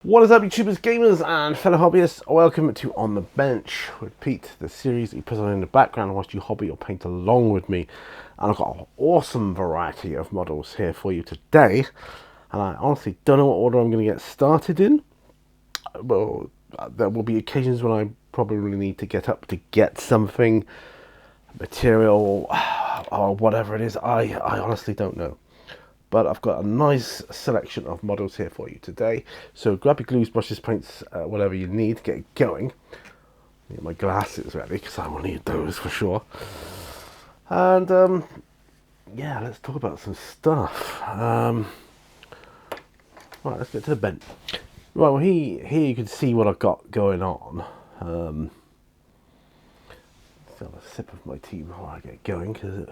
What is up, YouTubers, gamers, and fellow hobbyists? Welcome to On the Bench with Pete, the series that you put on in the background whilst you hobby or paint along with me. And I've got an awesome variety of models here for you today. And I honestly don't know what order I'm going to get started in. Well, there will be occasions when I probably need to get up to get something, material, or whatever it is. I honestly don't know. But I've got a nice selection of models here for you today. So grab your glues, brushes, paints, whatever you need to get it going. Get my glasses ready because I will need those for sure. And yeah, let's talk about some stuff. Right, let's get to the bench. Right, well here you can see what I've got going on. Let's have a sip of my tea before I get going because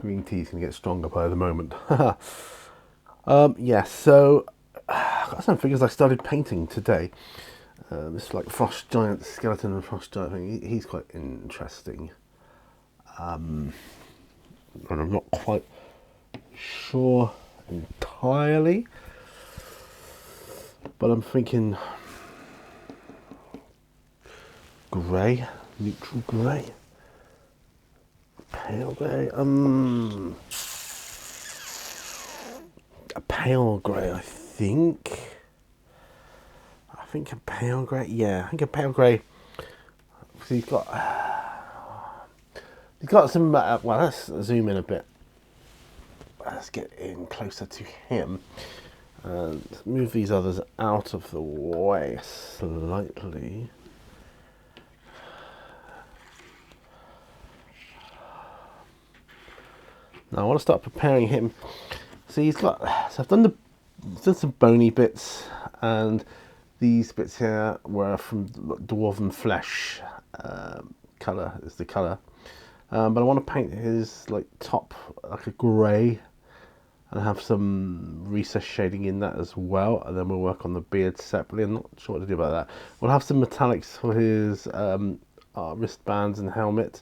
green tea is going to get stronger by the moment. Yeah, so I've got some figures I started painting today. This is like Frost Giant skeleton and Frost Giant thing. He's quite interesting. And I'm not quite sure entirely, but I'm thinking grey, neutral grey. Pale grey, a pale grey, I think. I think a pale grey, yeah, I think a pale grey. So he's got some, well, let's zoom in a bit. Let's get in closer to him. And move these others out of the way slightly. Now I want to start preparing him. So he's got. So I've done some bony bits, and these bits here were from dwarven flesh. Color is the color, but I want to paint his like top like a grey, and have some recess shading in that as well. And then we'll work on the beard separately. I'm not sure what to do about that. We'll have some metallics for his wristbands and helmet.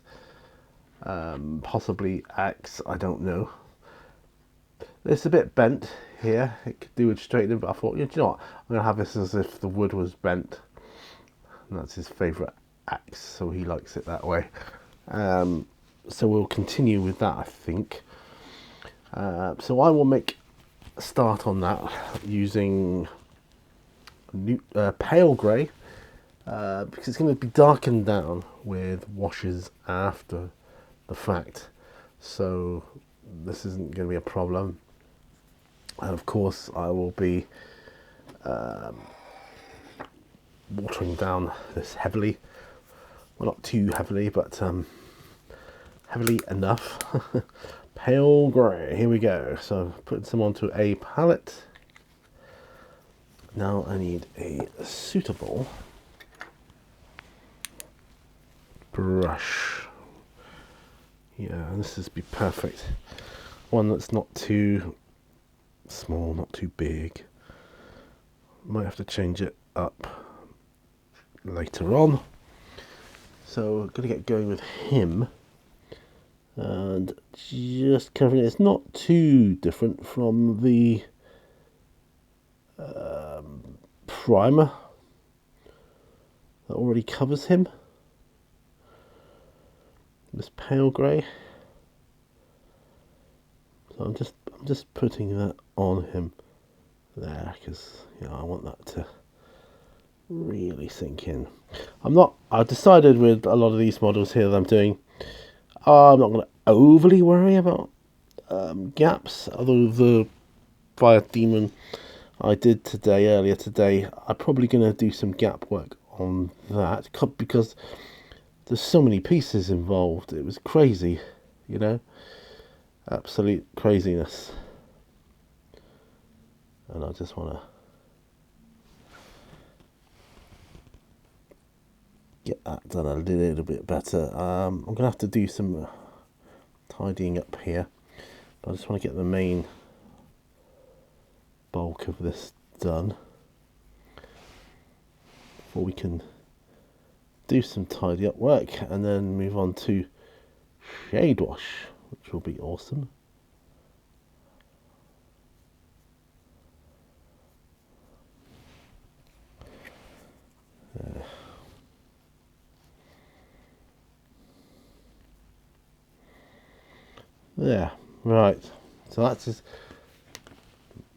Possibly axe, I don't know. It's a bit bent here. It could do with straightening, but I thought, you know what? I'm going to have this as if the wood was bent. And that's his favourite axe, so he likes it that way. So we'll continue with that, I think. So I will make a start on that using pale grey, because it's going to be darkened down with washes after the fact, so this isn't going to be a problem. And of course I will be watering down this heavily, well, not too heavily, but heavily enough. Pale grey, here we go. So putting some onto a palette. Now I need a suitable brush. Yeah, this is be perfect. One that's not too small, not too big. Might have to change it up later on. So I'm gonna get going with him, and just covering it. It's not too different from the primer that already covers him. This pale grey. So I'm just putting that on him there, because I want that to really sink in. I've decided with a lot of these models here that I'm doing, I'm not going to overly worry about gaps. Although the Fire Demon I did earlier today, I'm probably going to do some gap work on that, because there's so many pieces involved. It was crazy, absolute craziness. And I just want to get that done a little bit better. I'm going to have to do some tidying up here, but I just want to get the main bulk of this done before we can do some tidy up work and then move on to shade wash, which will be awesome. There, right. So that's just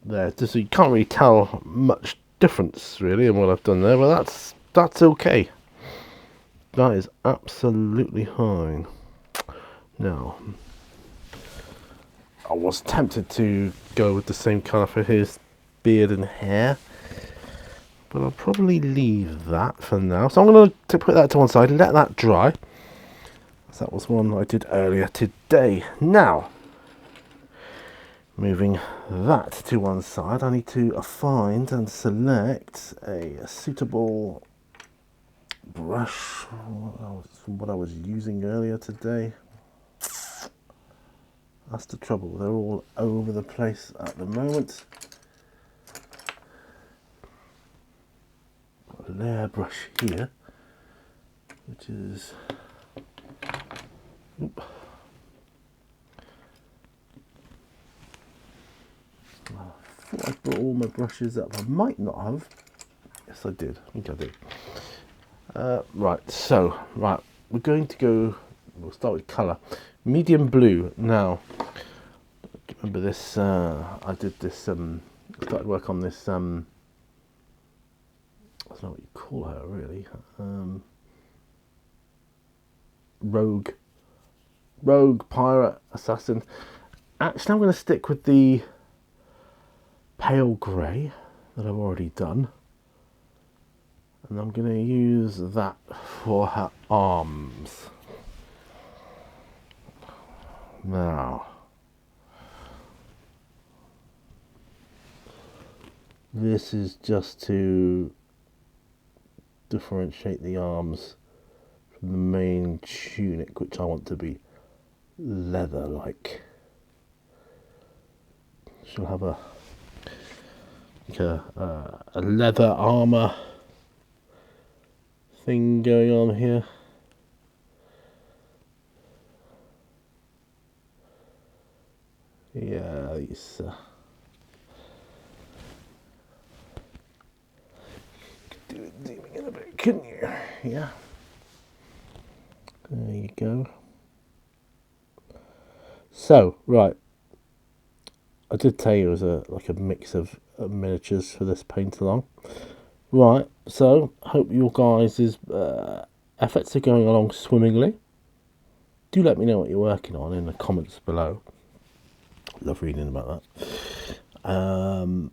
there. Just so you can't really tell much difference really in what I've done there, but that's okay. That is absolutely fine. Now, I was tempted to go with the same colour for his beard and hair, but I'll probably leave that for now. So I'm going to put that to one side, let that dry. So that was one I did earlier today. Now, moving that to one side, I need to find and select a suitable brush from what I was using earlier today. That's the trouble, they're all over the place at the moment. Got a layer brush here, which is I thought I brought all my brushes up. I might not have. Yes, I did. I think I did. Right, we're going to go, we'll start with colour. Medium blue. Now, remember this, I did this, started work on this, I don't know what you call her really, rogue pirate assassin. Actually, I'm going to stick with the pale grey that I've already done, and I'm going to use that for her arms. Now, this is just to differentiate the arms from the main tunic, which I want to be leather-like. She'll have a leather armor thing going on here. Yeah, these. Do it zooming in a bit, couldn't you? Yeah. There you go. So, right. I did tell you it was like a mix of miniatures for this paint along. Right, so hope your guys' efforts are going along swimmingly. Do let me know what you're working on in the comments below. Love reading about that.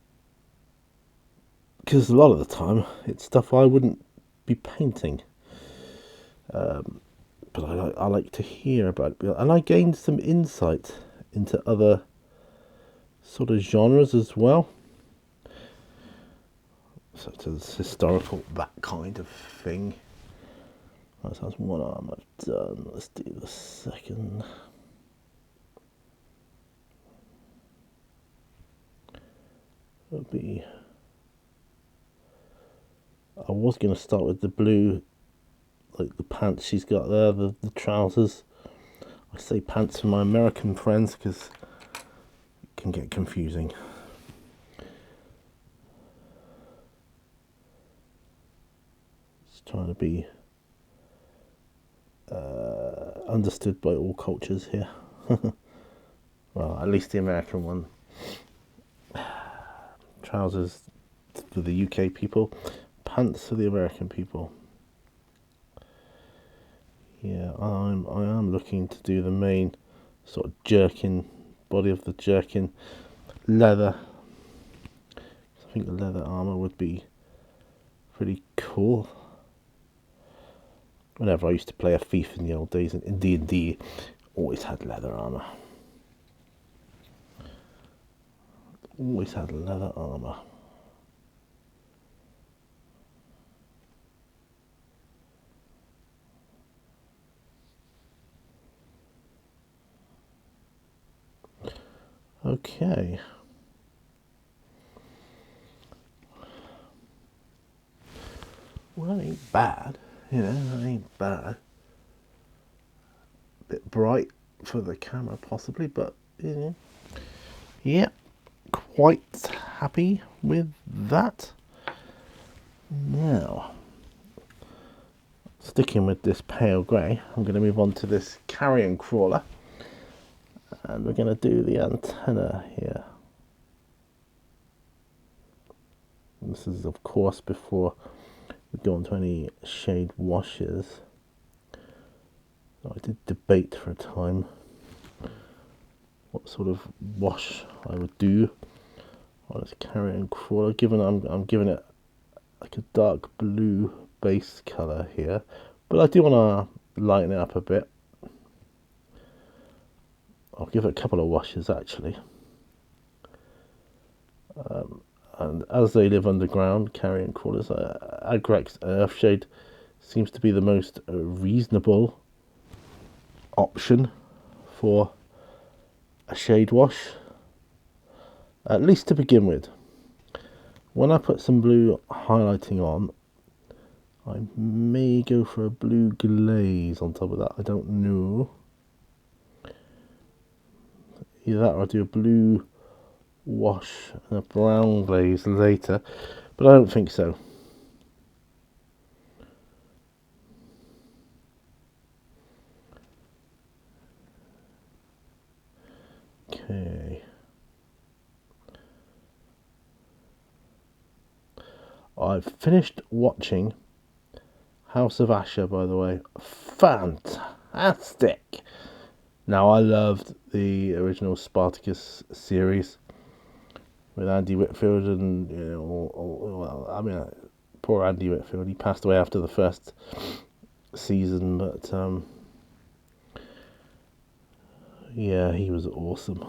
Because a lot of the time it's stuff I wouldn't be painting. But I like to hear about it. And I gained some insight into other sort of genres as well. Such as historical, that kind of thing. Right, so that's one arm I've done. Let's do the second. It'll be. I was going to start with the blue, like the pants she's got there, the trousers. I say pants for my American friends because it can get confusing. It's trying to be understood by all cultures here. Well, at least the American one. Trousers for the UK people, pants for the American people. Yeah, I am looking to do the main sort of jerkin, body of the jerkin, leather. I think the leather armor would be pretty cool. Whenever I used to play a thief in the old days in D&D, always had leather armor. Always had leather armor. Okay. Well, that ain't bad. You know, that ain't bad. Bit bright for the camera possibly, but you know. Yeah, quite happy with that. Now, sticking with this pale grey, I'm going to move on to this carrion crawler. And we're going to do the antenna here. And this is, of course, before we go on to any shade washes. I did debate for a time what sort of wash I would do on this carrion crawler, given I'm giving it like a dark blue base colour here, but I do want to lighten it up a bit. I'll give it a couple of washes actually. And as they live underground, carrion crawlers, Agrax Earthshade seems to be the most reasonable option for a shade wash, at least to begin with. When I put some blue highlighting on, I may go for a blue glaze on top of that. I don't know. Either that or I'll do a blue wash and a brown glaze later, but I don't think so. Okay. I've finished watching House of Asher, by the way. Fantastic! Now, I loved the original Spartacus series with Andy Whitfield, and poor Andy Whitfield. He passed away after the first season, but yeah, he was awesome.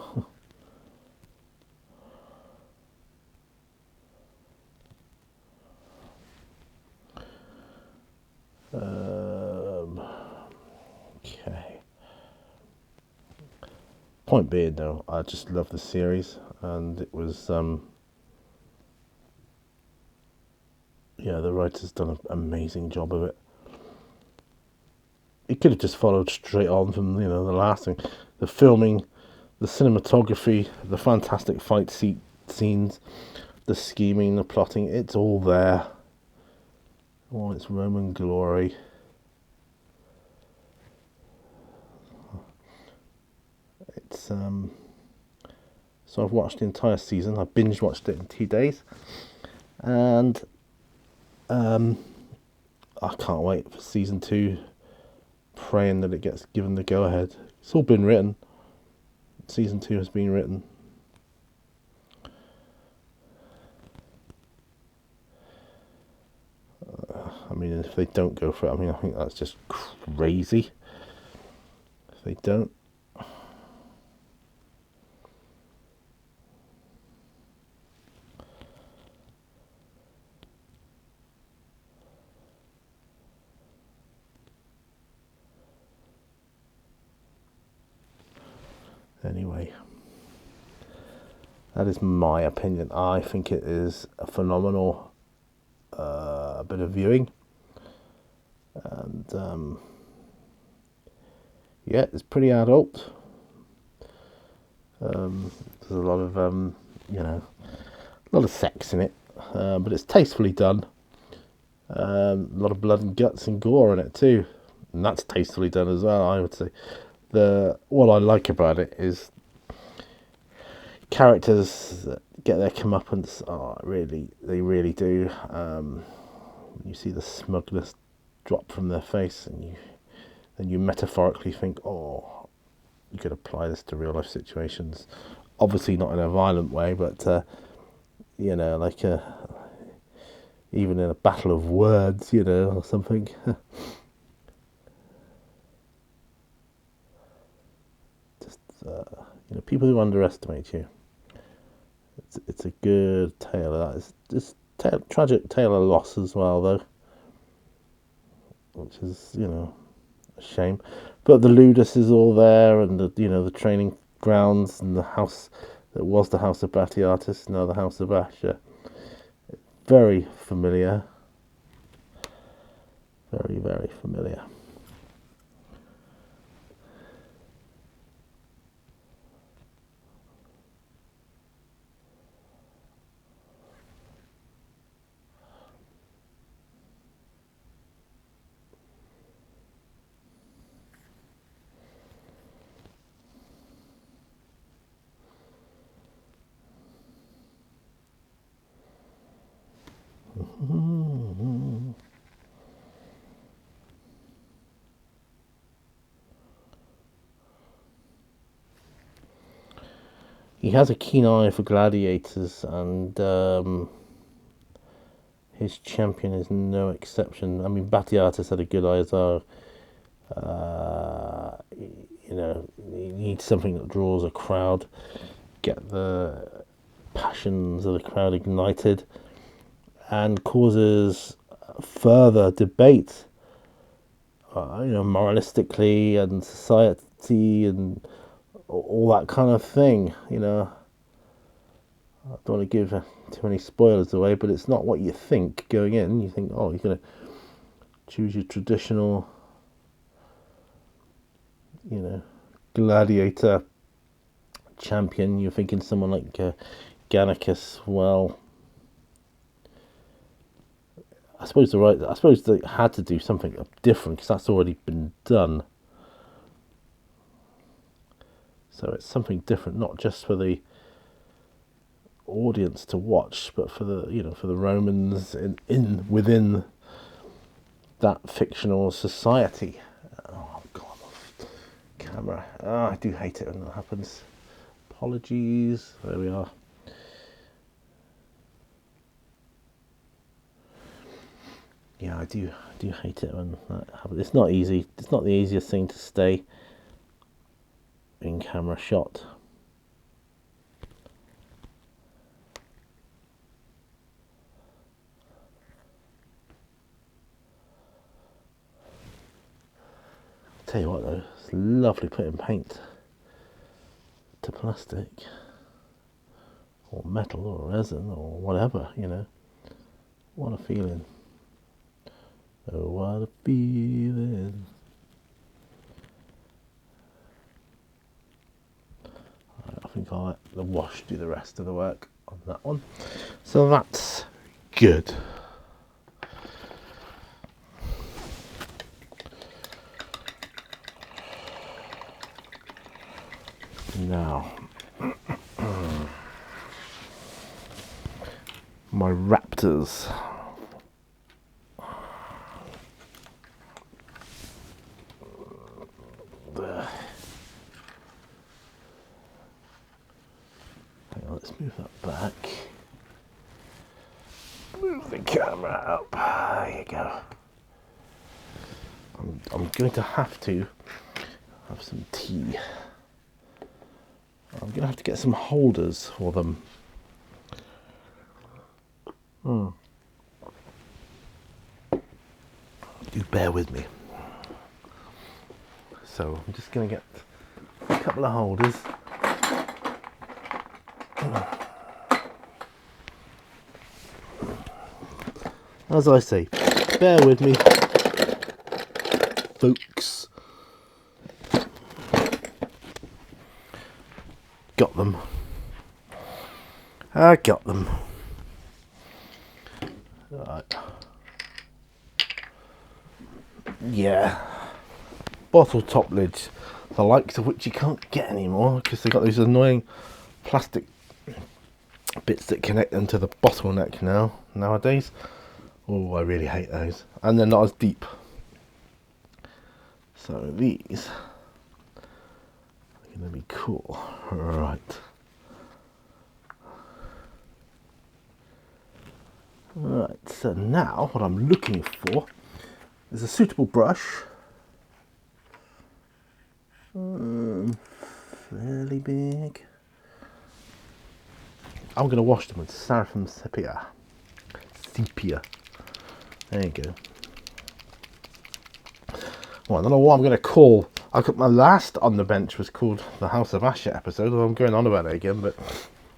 Okay. Point being, though, I just love the series, and it was the writer's done an amazing job of it. It could have just followed straight on from the last thing, the filming, the cinematography, the fantastic fight scenes, the scheming, the plotting. It's all there. All its Roman glory. It's so I've watched the entire season. I binge watched it in 2 days, and I can't wait for season 2. Praying that it gets given the go ahead. It's all been written. Season 2 has been written. I mean, if they don't go for it, I think that's just crazy. If they don't. Anyway, that is my opinion. I think it is a phenomenal bit of viewing, and yeah, it's pretty adult. There's a lot of a lot of sex in it, but it's tastefully done. A lot of blood and guts and gore in it too, and that's tastefully done as well, I would say. What I like about it is characters that get their comeuppance. They really do. You see the smugness drop from their face, and you metaphorically think, oh, you could apply this to real life situations. Obviously not in a violent way, but like even in a battle of words, or something. Just people who underestimate you. It's a good tale of that. It's tragic tale of loss as well, though, which is a shame. But the Ludus is all there, and the training grounds, and the house that was the House of Batiatus, now the House of Asher. Very familiar. Very, very familiar. he has a keen eye for gladiators, and his champion is no exception. I mean, Batiatus had a good eye as well. You know, he needs something that draws a crowd, get the passions of the crowd ignited, and causes further debate, moralistically and society and all that kind of thing. I don't want to give too many spoilers away, but it's not what you think going in. You think, oh, you're going to choose your traditional, gladiator champion. You're thinking someone like Gannicus. Well, I suppose they had to do something different because that's already been done. So it's something different, not just for the audience to watch, but for the Romans within that fictional society. Oh God, camera. I do hate it when that happens. Apologies. There we are. Yeah, I do hate it when that happens. It's not easy. It's not the easiest thing to stay in camera shot. Tell you what though, it's lovely putting paint to plastic or metal or resin or whatever, What a feeling. Oh, what a feeling. I think I'll let the wash do the rest of the work on that one. So that's good. Now, my Raptors. Hang on, let's move that back. Move the camera up. There you go. I'm going to have some tea. I'm going to have to get some holders for them. Do bear with me. So I'm just going to get a couple of holders. As I say, bear with me, folks. Got them. I got them. Right. Yeah. Bottle top lids, the likes of which you can't get anymore because they've got these annoying plastic bits that connect them to the bottleneck nowadays. Oh, I really hate those. And they're not as deep. So these are going to be cool. Right. Right, so now what I'm looking for is a suitable brush. Fairly big. I'm going to wash them with Seraphim Sepia. There you go. Well, I don't know what I'm going to call. My last On the Bench was called the House of Asher episode. I'm going on about it again, but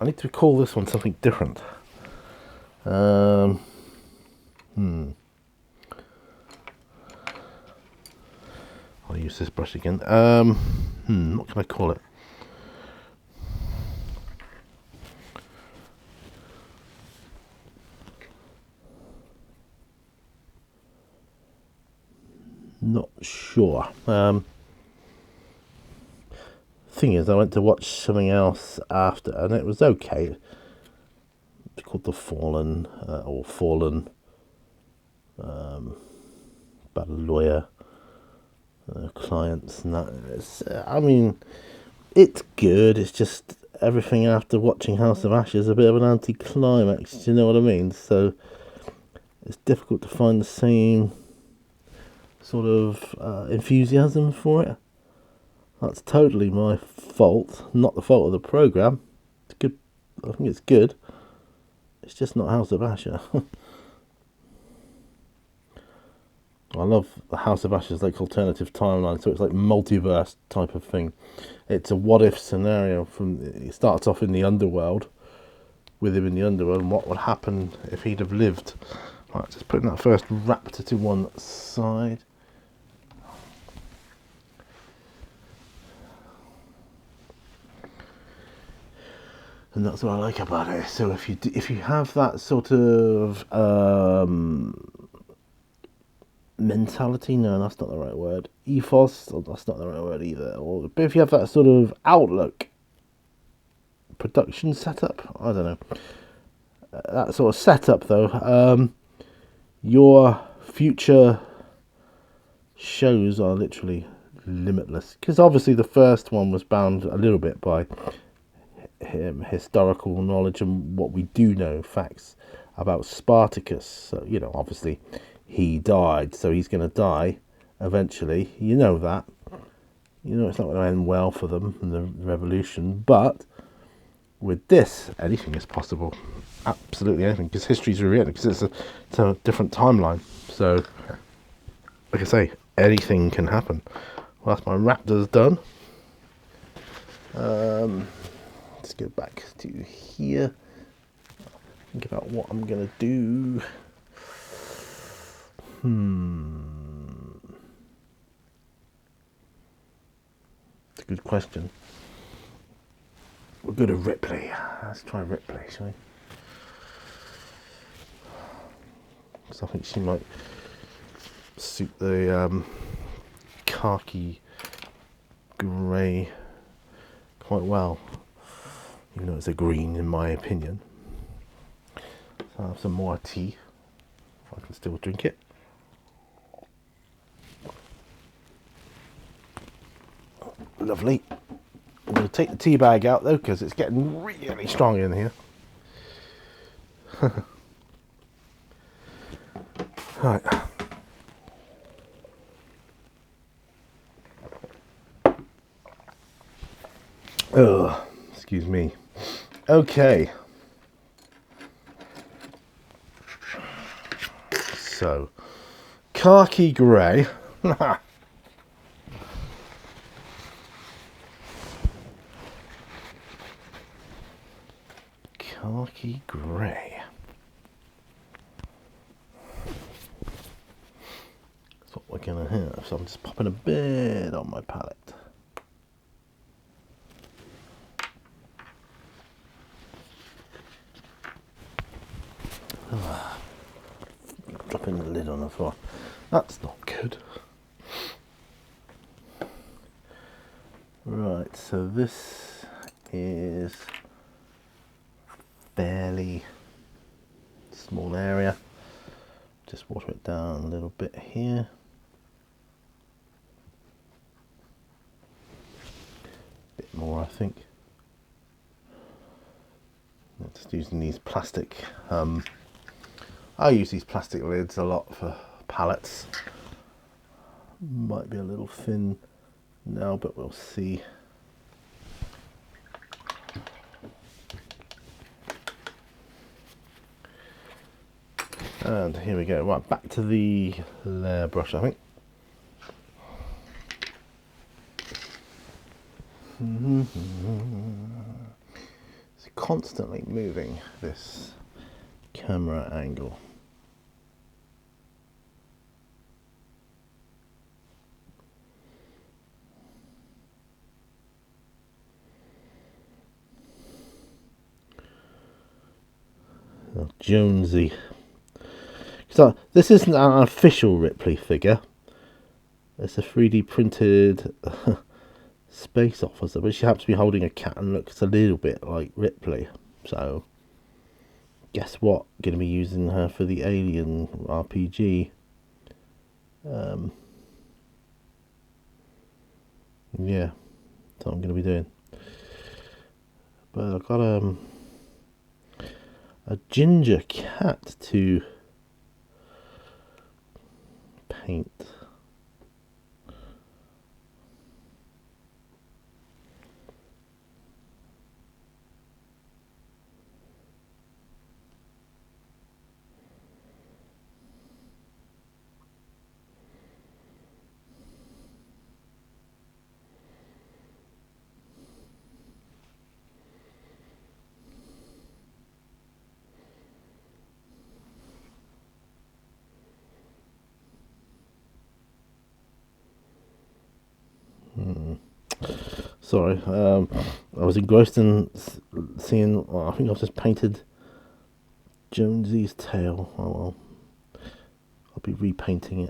I need to call this one something different. I'll use this brush again. What can I call it? Not sure. Thing is, I went to watch something else after, and it was okay. It's called The Fallen, or Fallen. About a lawyer, clients, and that. It's good. It's just everything after watching House of Ashes a bit of an anticlimax. Do you know what I mean? So it's difficult to find the same sort of enthusiasm for it. That's totally my fault, not the fault of the program. It's good. I think it's good. It's just not House of Ashes. I love the House of Ashes like alternative timeline, so it's like multiverse type of thing. It's a what if scenario. It starts off in the underworld, with him in the underworld, and what would happen if he'd have lived. Right, just putting that first raptor to one side. And that's what I like about it. So if you have that sort of mentality, no, that's not the right word. Ethos, that's not the right word either. But if you have that sort of outlook, production setup, I don't know. That sort of setup, though, your future shows are literally limitless. Because obviously the first one was bound a little bit by historical knowledge and what we do know, facts about Spartacus. So, obviously he died, so he's going to die eventually. You know that. It's not going to end well for them in the revolution. But with this, anything is possible. Absolutely anything. Because history's rewritten. Because it's a different timeline. So, like I say, anything can happen. Well, that's my raptors done. Let's go back to here. Think about what I'm going to do. It's a good question. We'll go to Ripley. Let's try Ripley, shall we? Because I think she might suit the khaki grey quite well. Even though it's a green in my opinion. So I'll have some more tea. If I can still drink it. Lovely. I'm going to take the tea bag out though, because it's getting really strong in here. Right. Oh, excuse me. Okay. So, khaki grey. Khaki grey. That's what we're going to have. So I'm just popping a bit on my palette. Dropping the lid on the floor. That's not good. Right, so this is fairly small area. Just water it down a little bit here. A bit more, I think. I'm just using these plastic. I use these plastic lids a lot for palettes. Might be a little thin now, but we'll see. And here we go. Right, back to the layer brush, I think. It's constantly moving this camera angle. Oh, Jonesy. So this isn't an official Ripley figure. It's a 3D printed space officer, but she happens to be holding a cat and looks a little bit like Ripley. So, guess what? Going to be using her for the Alien RPG. Yeah, that's what I'm going to be doing. But I've got a ginger cat to paint. Sorry, I was engrossed in seeing. Well, I think I've just painted Jonesy's tail. Oh well, I'll be repainting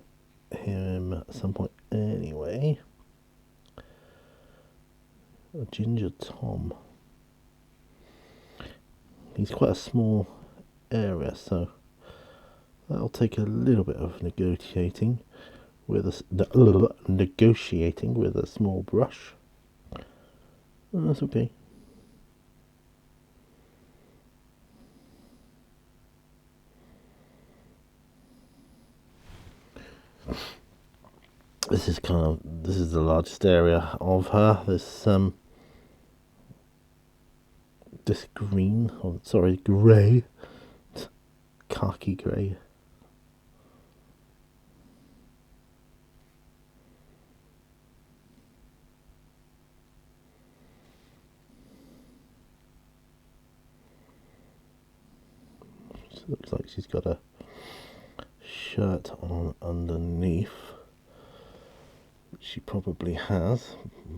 him at some point anyway. A Ginger Tom. He's quite a small area, so that'll take a little bit of negotiating with a small brush. That's okay. This is the largest area of her. This green, or sorry, grey, khaki grey. So it looks like she's got a shirt on underneath. She probably has,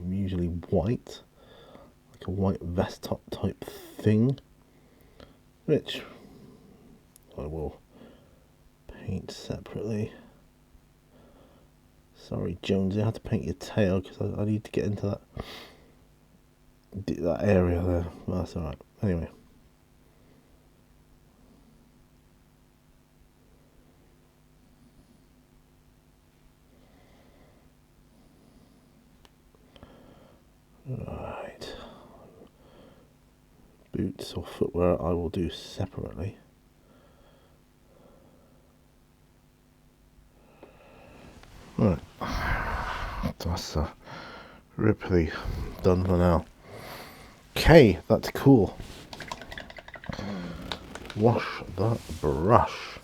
usually white, like a white vest top type thing, which I will paint separately. Sorry, Jonesy, I had to paint your tail because I need to get into that area there. Well, that's alright. Anyway. Right. Boots or footwear I will do separately. Right. That's Ripley done for now. Okay, that's cool. Wash the brush.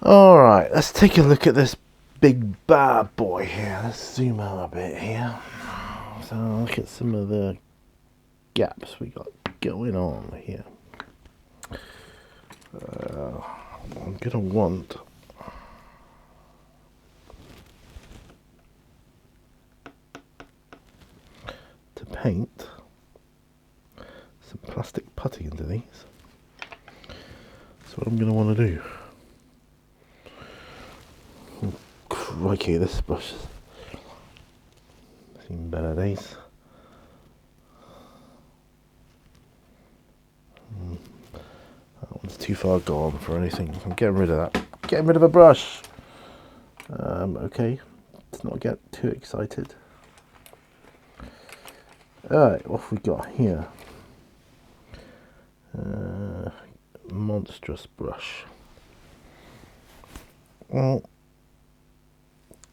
Alright, let's take a look at this big bad boy here. Let's zoom out a bit here. So look at some of the gaps we got going on here. I'm gonna want to paint some plastic putty into these. That's what I'm gonna want to do. Oh, crikey, this brush has seen better days. That one's too far gone for anything. I'm getting rid of that. Getting rid of a brush. Okay, let's not get too excited. Alright, what have we got here? Monstrous brush. Well,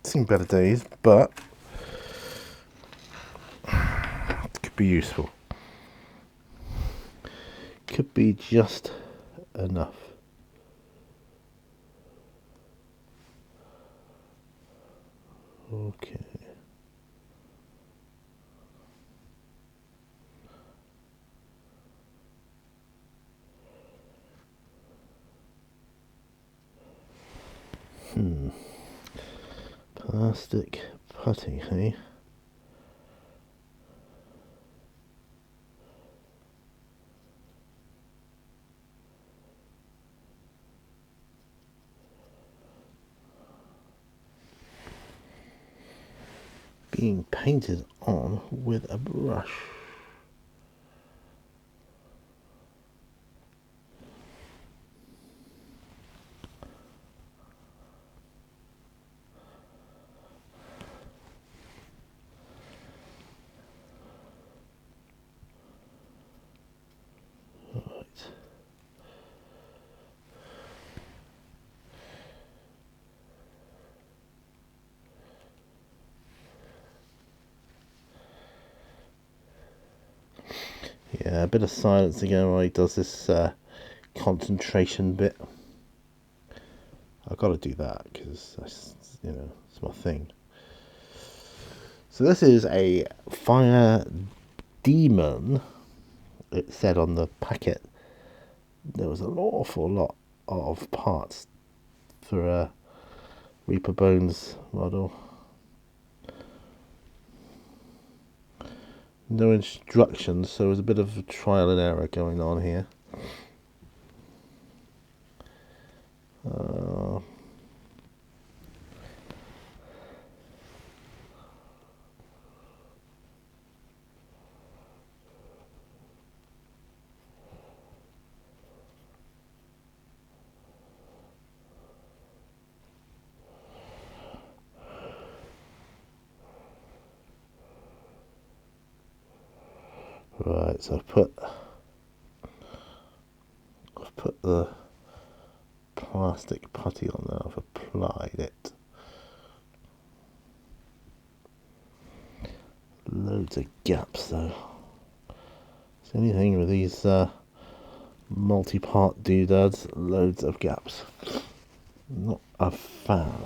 seen better days, but it could be useful. Could be just enough. Okay. Plastic putty, hey? Being painted on with a brush. Yeah, a bit of silence again while he does this concentration bit. I've got to do that because it's my thing. So this is a fire demon. It said on the packet there was an awful lot of parts for a Reaper Bones model. No instructions, so there's a bit of trial and error going on here. Right, so I've put the plastic putty on there. I've applied it. Loads of gaps though. It's anything with these multi-part doodads, loads of gaps. Not a fan.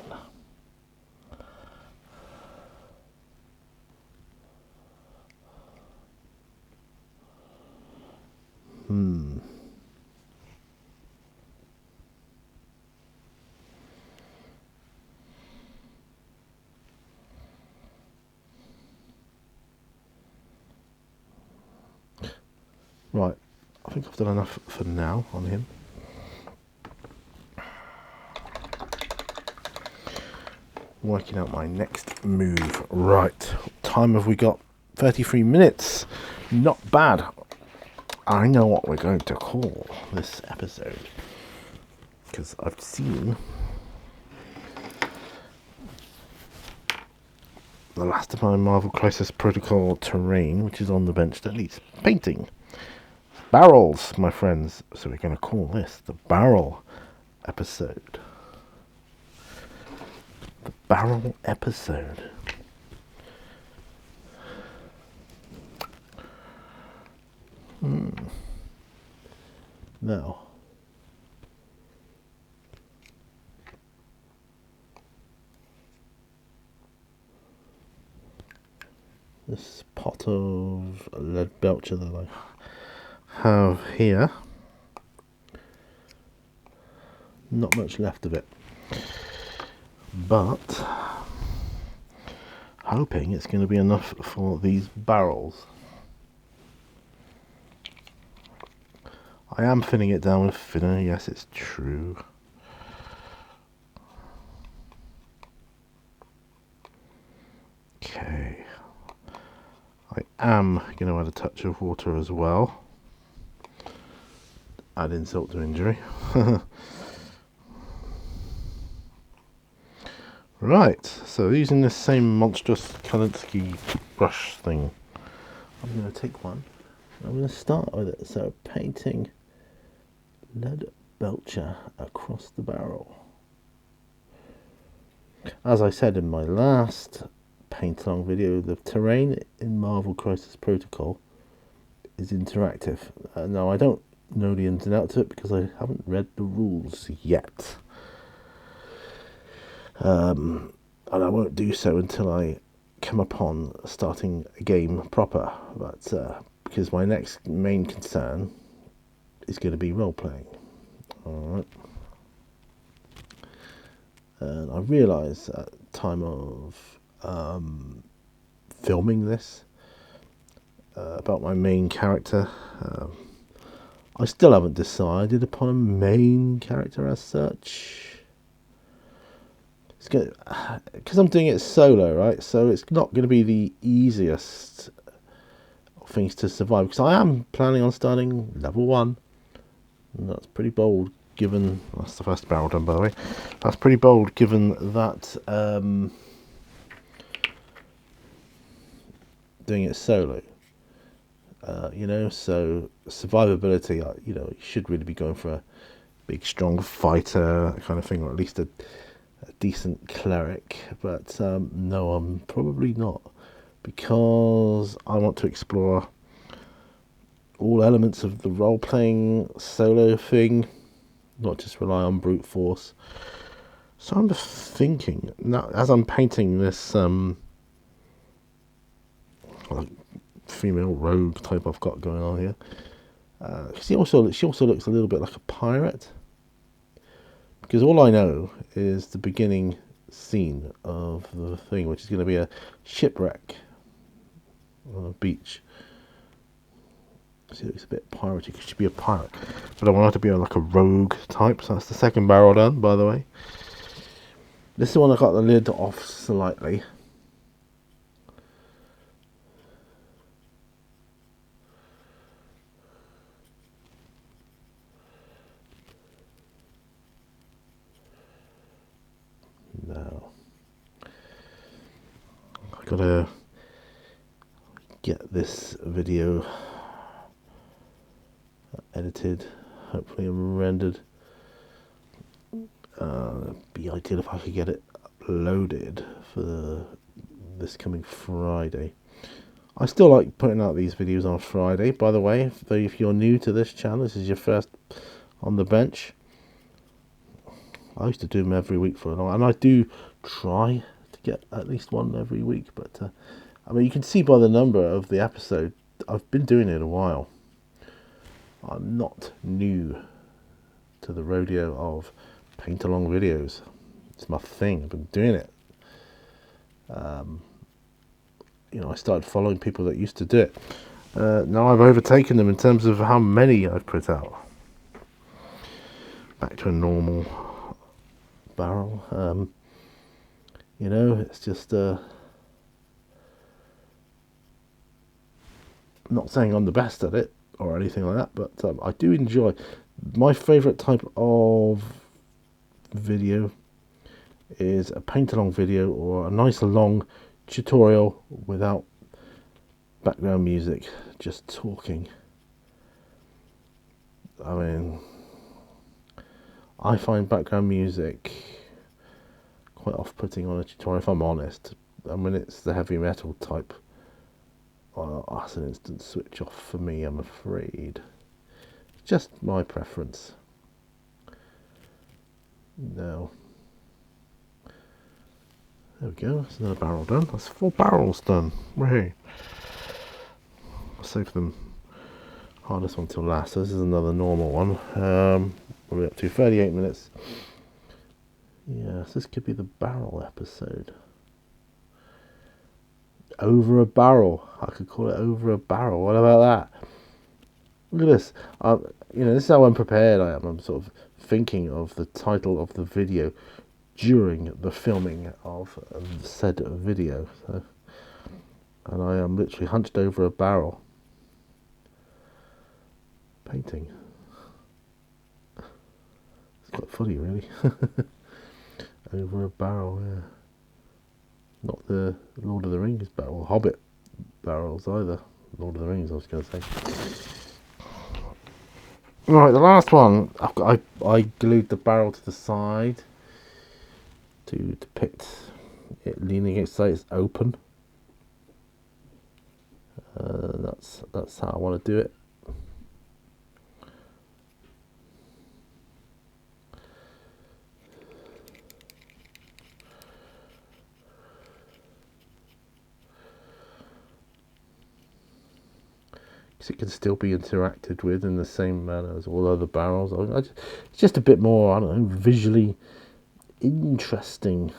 Right, I think I've done enough for now on him. Working out my next move. Right, what time have we got? 33 minutes. Not bad. I know what we're going to call this episode because I've seen the last of my Marvel Crisis Protocol terrain, which is on the bench that needs painting. Barrels, my friends. So we're going to call this the barrel episode. The barrel episode. Now, this pot of Leadbelcher that I have here, not much left of it, but hoping it's going to be enough for these barrels. I am filling it down with thinner, yes, it's true. Okay. I am going to add a touch of water as well. Add insult to injury. Right, so using this same monstrous Kalinsky brush thing, I'm going to take one. I'm going to start with it. So painting Leadbelcher across the barrel. As I said in my last paint along video, the terrain in Marvel Crisis Protocol is interactive. Now I don't know the ins and outs of it because I haven't read the rules yet. And I won't do so until I come upon starting a game proper. But because my next main concern is going to be role playing. Alright. And I realise at the time of filming this about my main character, I still haven't decided upon a main character as such. It's because I'm doing it solo, right? So it's not going to be the easiest things to survive, because I am planning on starting level 1, and that's pretty bold given that's the first barrel done, by the way. That's pretty bold given that doing it solo, so survivability, you should really be going for a big strong fighter kind of thing, or at least a decent cleric. But no, I'm probably not, because I want to explore all elements of the role-playing solo thing, not just rely on brute force. So I'm just thinking now, as I'm painting this like female rogue type I've got going on here, she also looks a little bit like a pirate, because all I know is the beginning scene of the thing, which is going to be a shipwreck on a beach. She looks a bit piratey, because she'd be a pirate, but I want her to be like a rogue type. So that's the second barrel done, by the way. This is the one I got the lid off slightly. Now I gotta get this video edited, hopefully rendered. It'd be ideal if I could get it uploaded for this coming Friday. I still like putting out these videos on Friday, by the way. If you're new to this channel, this is your first on the bench, I used to do them every week for a long, and I do try to get at least one every week, but I mean, you can see by the number of the episode, I've been doing it a while. I'm not new to the rodeo of paint along videos. It's my thing. I've been doing it. You know, I started following people that used to do it. Now I've overtaken them in terms of how many I've put out. Back to a normal barrel. You know, it's just not saying I'm the best at it or anything like that, but I do enjoy. My favourite type of video is a paint along video, or a nice long tutorial without background music, just talking. I mean, I find background music quite off-putting on a tutorial, if I'm honest. And when it's the heavy metal type, that's an instant switch off for me, I'm afraid. Just my preference. No. There we go, that's another barrel done. That's 4 barrels done. Woohoo. I'll save them hardest one till last. So this is another normal one. We're up to 38 minutes. Yes, this could be the barrel episode. Over a barrel. I could call it over a barrel. What about that? Look at this. You know, this is how unprepared I am. I'm sort of thinking of the title of the video during the filming of said video. So, and I am literally hunched over a barrel painting. It's quite funny, really. Over a barrel, yeah. Not the Lord of the Rings barrel, Hobbit barrels either. Lord of the Rings, I was going to say. Right, the last one. I glued the barrel to the side to depict it leaning against the side. It's open. That's how I want to do it. It can still be interacted with in the same manner as all other barrels. It's just a bit more, I don't know, visually interesting.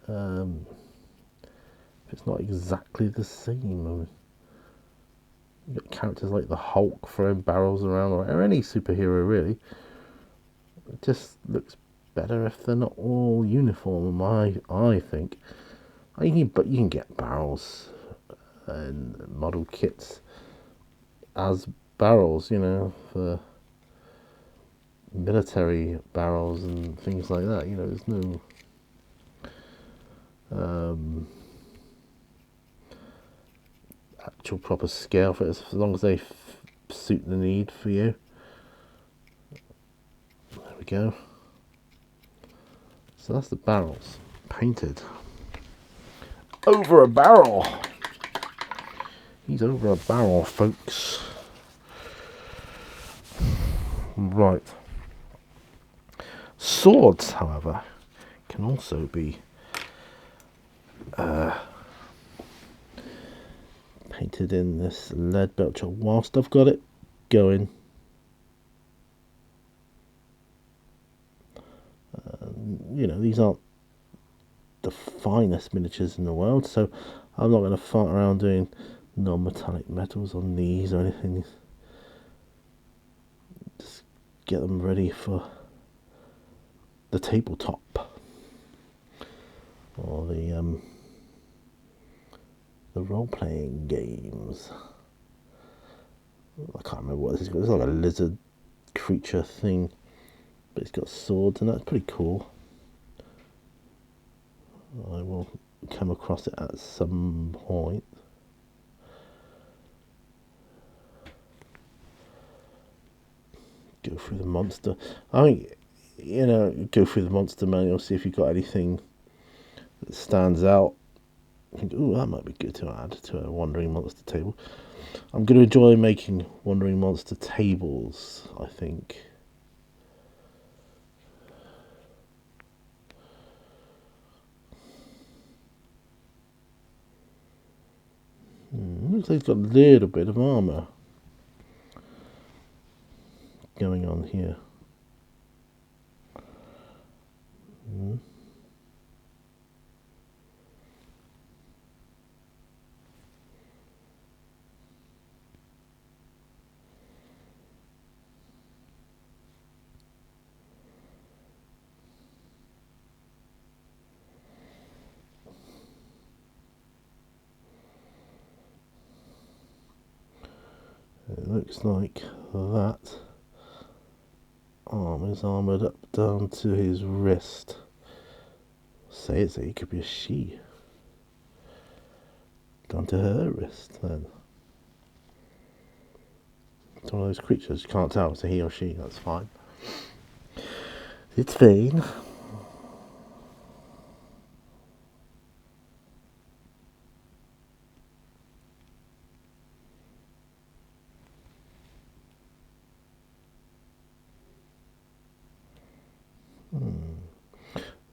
It's not exactly the same. You got characters like the Hulk throwing barrels around, or any superhero really. It just looks better if they're not all uniform. I think. But you can get barrels and model kits as barrels, you know, for military barrels and things like that. You know, there's no actual proper scale for it, as long as they suit the need for you. There we go. So that's the barrels painted. Over a barrel. He's over a barrel, folks. Right. Swords, however, can also be painted in this Leadbelcher. Whilst I've got it going, these aren't the finest miniatures in the world, so I'm not going to fart around doing non-metallic metals on these or anything. Just get them ready for the tabletop or the role-playing games. I can't remember what this is called. It's like a lizard creature thing, but it's got swords, and that's pretty cool. I will come across it at some point. Go through the monster. I think, go through the monster manual, see if you've got anything that stands out. Think, ooh, that might be good to add to a Wandering Monster table. I'm going to enjoy making Wandering Monster tables, I think. Looks like he's got a little bit of armour going on here. It looks like that arm is armoured up down to his wrist. Say it could be a she. Down to her wrist then. It's one of those creatures, you can't tell, it's a he or she, that's fine. It's fine.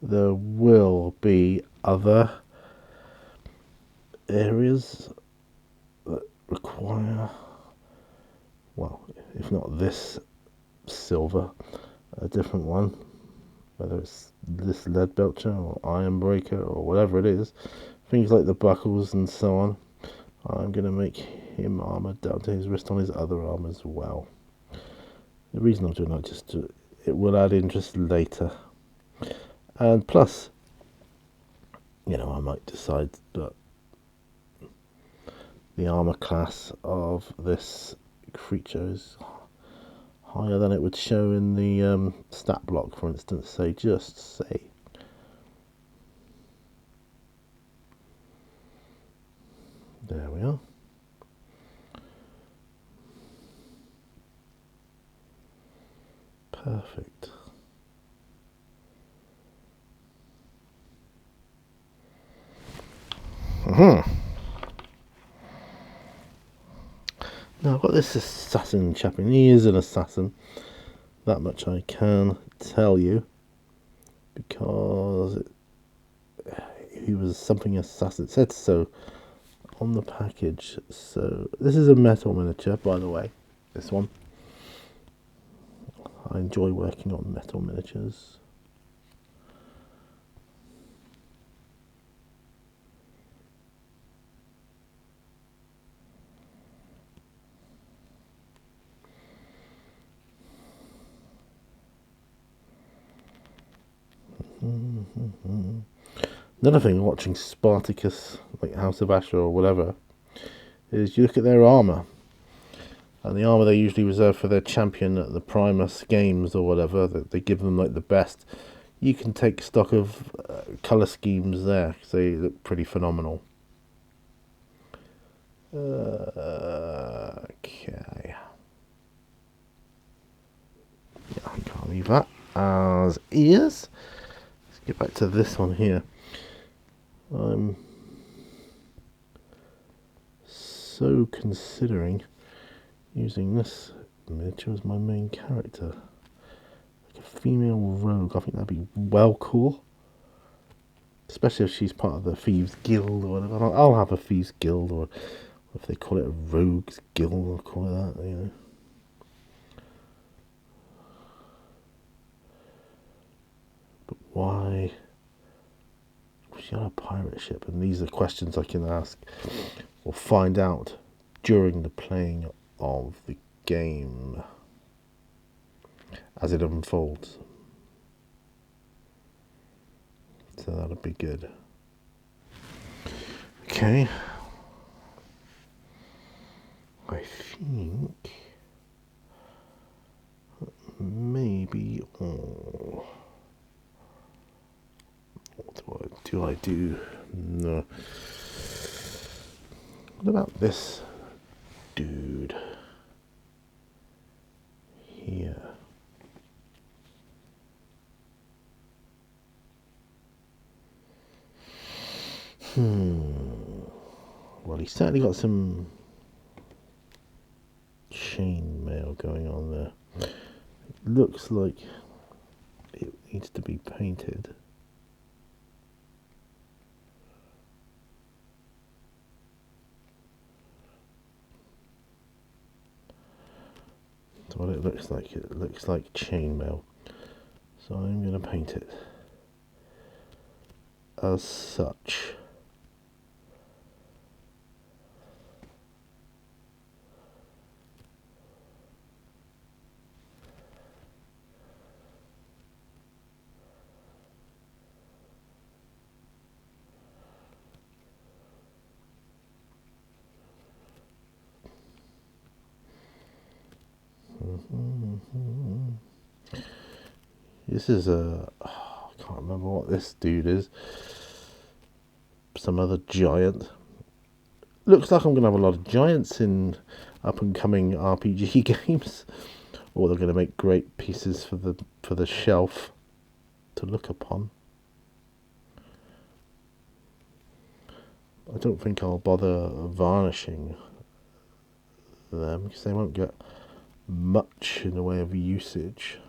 There will be other areas that require, well, if not this silver, a different one, whether it's this Leadbelcher or Ironbreaker or whatever it is, things like the buckles and so on. I'm going to make him armoured down to his wrist on his other arm as well. The reason I'm doing that, it will add interest later. And plus, I might decide that the armour class of this creature is higher than it would show in the stat block, for instance. Just say. There we are. Perfect. Now I've got this assassin chap, and he is an assassin. That much I can tell you, because he was something assassin. It said so on the package. So this is a metal miniature, by the way. This one. I enjoy working on metal miniatures. Another thing, watching Spartacus, like House of Ashur or whatever, is you look at their armour. And the armour they usually reserve for their champion at the Primus Games or whatever, that they give them like the best. You can take stock of colour schemes there, because they look pretty phenomenal. Okay. Yeah, I can't leave that as is. Let's get back to this one here. I'm so considering using this miniature as my main character. Like a female rogue. I think that'd be well cool. Especially if she's part of the Thieves Guild or whatever. I'll have a Thieves Guild, or if they call it a Rogues Guild, I'll call it that, you know. But why was she on a pirate ship? And these are questions I can ask or find out during the playing of the game as it unfolds. So that'll be good. Okay. I think maybe all. What do I do? No. What about this dude here? Well, he's certainly got some chain mail going on there. It looks like it needs to be painted. That's what it looks like. It looks like chainmail. So I'm going to paint it as such. This is I can't remember what this dude is. Some other giant. Looks like I'm going to have a lot of giants in up and coming RPG games, or they're going to make great pieces for the shelf to look upon. I don't think I'll bother varnishing them because they won't get much in the way of usage.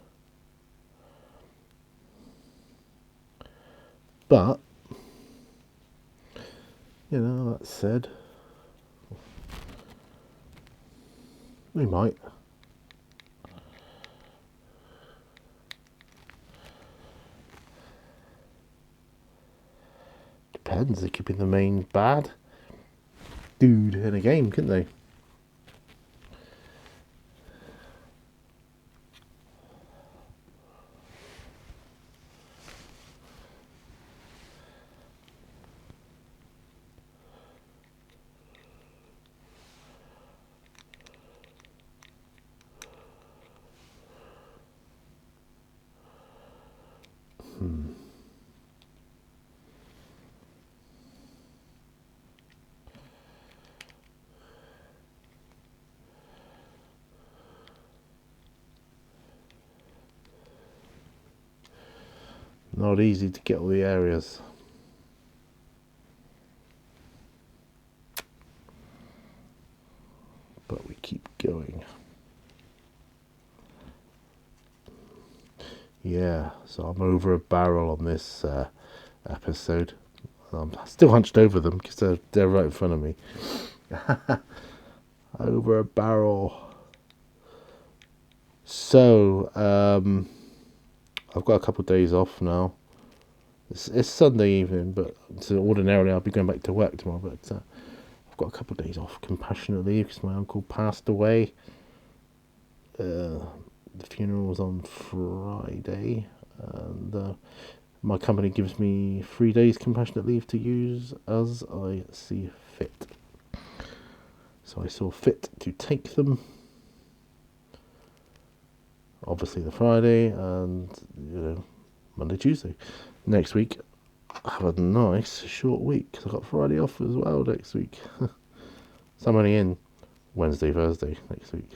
But, you know, that said, we might. Depends, they could be the main bad dude in a game, couldn't they? Not easy to get all the areas. But we keep going. Yeah, so I'm over a barrel on this episode. I'm still hunched over them because they're right in front of me. Over a barrel. So, I've got a couple of days off now. It's Sunday evening, but so ordinarily I'll be going back to work tomorrow. But I've got a couple of days off compassionate leave because my uncle passed away. The funeral was on Friday, and my company gives me 3 days compassionate leave to use as I see fit. So I saw fit to take them. Obviously the Friday and, you know, Monday, Tuesday. Next week, I have a nice short week because I've got Friday off as well next week. So I'm only in Wednesday, Thursday next week.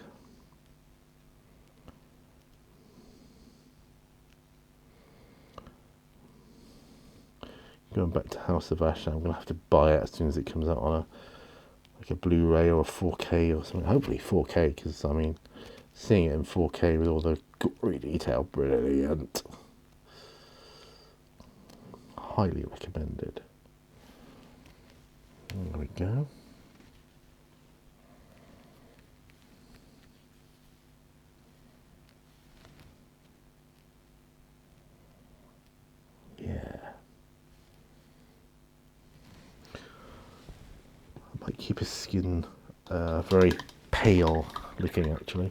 Going back to House of Ash, I'm going to have to buy it as soon as it comes out on a Blu-ray or a 4K or something. Hopefully 4K, because I mean, seeing it in 4K with all the gory detail, brilliant. Highly recommended. There we go. Yeah. I might keep his skin very pale looking actually.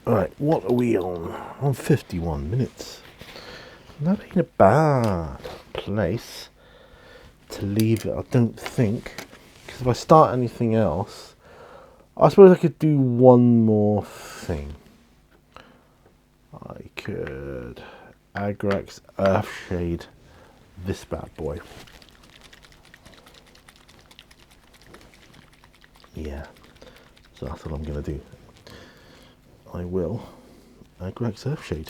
Alright, what are we on? On 51 minutes. Not in a bad place to leave it, I don't think. Because if I start anything else, I suppose I could do one more thing. I could Agrax Earthshade this bad boy. Yeah, so that's what I'm going to do. I will Agrax Earthshade.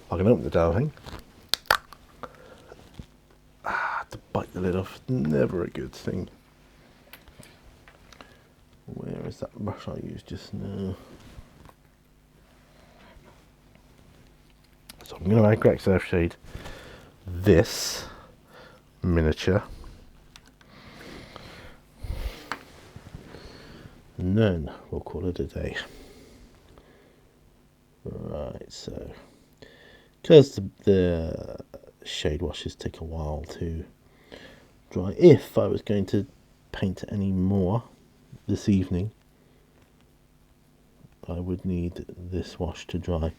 I can open the damn thing. To bite the lid off, never a good thing. Where is that brush I used just now? So I'm going to Agrax Earthshade this miniature. And then we'll call it a day. Right, so because the shade washes take a while to dry, if I was going to paint any more this evening, I would need this wash to dry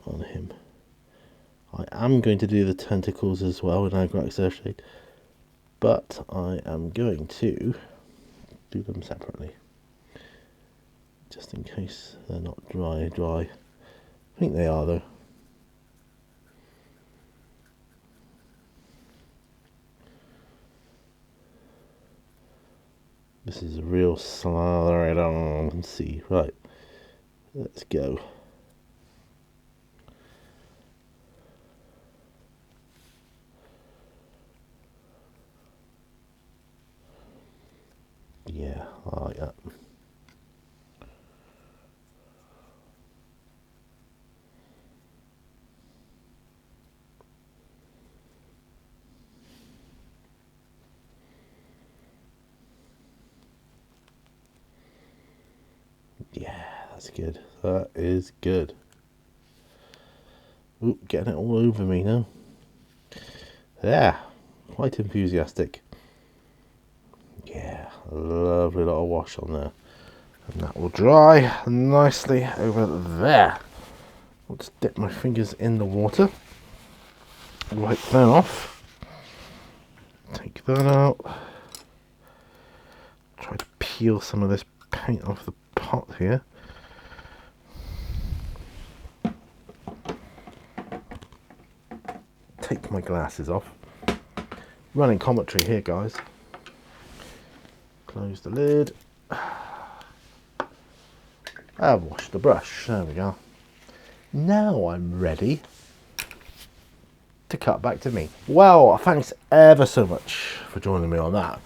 on him. I am going to do the tentacles as well with Agrax Earthshade, but I am going to do them separately, just in case they're not dry. I think they are though. This is a real slither on. Let's see, right, let's go. Yeah, I like that. Yeah, that's good. That is good. Ooh, getting it all over me now. Yeah, quite enthusiastic. Yeah, lovely little wash on there. And that will dry nicely over there. I'll just dip my fingers in the water. Wipe that off. Take that out. Try to peel some of this paint off the pot here. Take my glasses off. Running commentary here, guys. Close the lid. I've washed the brush. There we go. Now I'm ready to cut back to me. Well, thanks ever so much for joining me on that.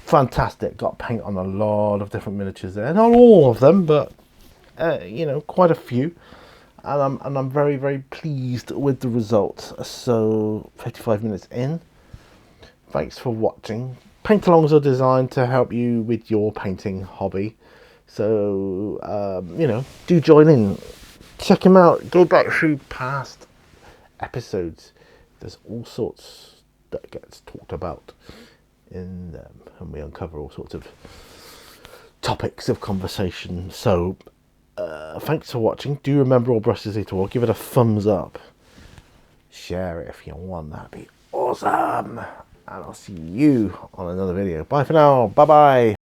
Fantastic. Got paint on a lot of different miniatures there. Not all of them, but you know, quite a few. And I'm very, very pleased with the results. So 55 minutes in. Thanks for watching. Paint-alongs are designed to help you with your painting hobby. So, you know, do join in. Check them out. Go back through past episodes. There's all sorts that gets talked about in them. And we uncover all sorts of topics of conversation. So, thanks for watching. Do remember, all brushes equal. Give it a thumbs up. Share it if you want. That'd be awesome. And I'll see you on another video. Bye for now. Bye bye.